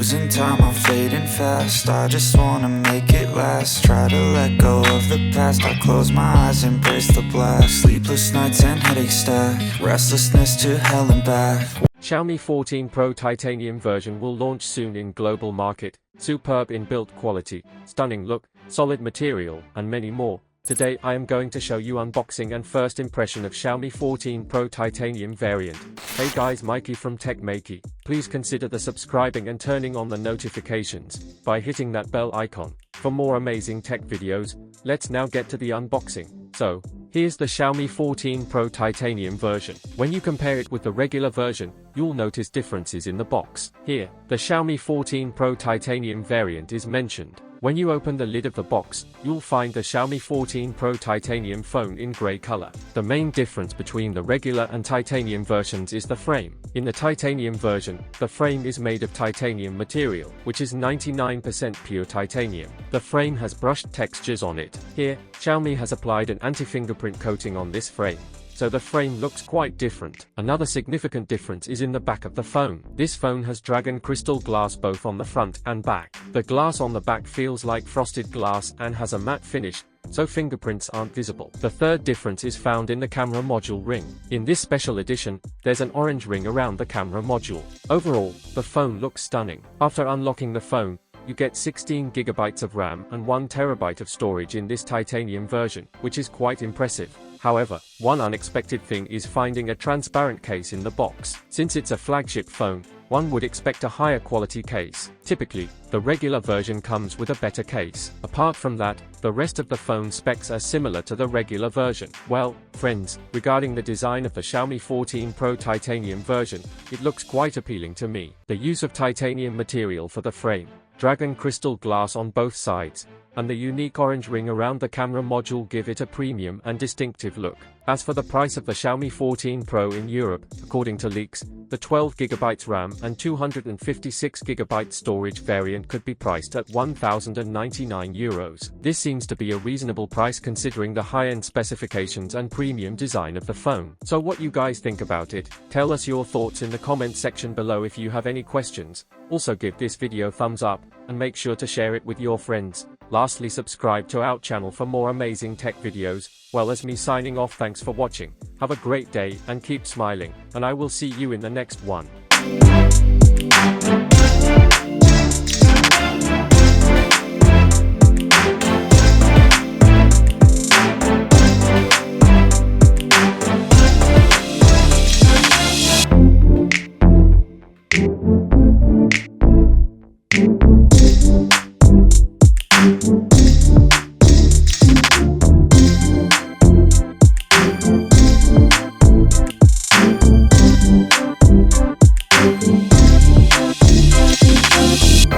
losing time, I'm fading fast. I just wanna make it last. Try to let go of the past. I close my eyes, embrace the blast. Sleepless nights and headaches stack. Restlessness to hell and back. Xiaomi 14 Pro titanium version will launch soon in global market. Superb in build quality, stunning look, solid material, and many more. Today I am going to show you unboxing and first impression of Xiaomi 14 Pro titanium variant. Hey guys, Maiky from techmaiky. Please consider the subscribing and turning on the notifications by hitting that bell icon. For more amazing tech videos, let's now get to the unboxing. So, here's the Xiaomi 14 Pro titanium version. When you compare it with the regular version, you'll notice differences in the box. Here, the Xiaomi 14 Pro titanium variant is mentioned. When you open the lid of the box, you'll find the Xiaomi 14 Pro titanium phone in grey color. The main difference between the regular and titanium versions is the frame. In the titanium version, the frame is made of titanium material, which is 99% pure titanium. The frame has brushed textures on it. Here, Xiaomi has applied an anti-fingerprint coating on this frame, so the frame looks quite different. Another significant difference is in the back of the phone. This phone has dragon crystal glass both on the front and back. The glass on the back feels like frosted glass and has a matte finish, so fingerprints aren't visible. The third difference is found in the camera module ring. In this special edition, there's an orange ring around the camera module. Overall, the phone looks stunning. After unlocking the phone, you get 16 GB of RAM and 1 TB of storage in this titanium version, which is quite impressive. However, one unexpected thing is finding a transparent case in the box. Since it's a flagship phone, one would expect a higher quality case. Typically, the regular version comes with a better case. Apart from that, the rest of the phone specs are similar to the regular version. Well, friends, regarding the design of the Xiaomi 14 Pro titanium version, it looks quite appealing to me. The use of titanium material for the frame, dragon crystal glass on both sides, and the unique orange ring around the camera module give it a premium and distinctive look. As for the price of the Xiaomi 14 Pro in Europe, according to leaks, the 12 GB RAM and 256 GB storage variant could be priced at €1,099. This seems to be a reasonable price considering the high-end specifications and premium design of the phone. So what you guys think about it? Tell us your thoughts in the comment section below. If you have any questions, also give this video thumbs up, and make sure to share it with your friends. Lastly, subscribe to our channel for more amazing tech videos. Well, as me signing off, thanks for watching. Have a great day and keep smiling, and I will see you in the next one.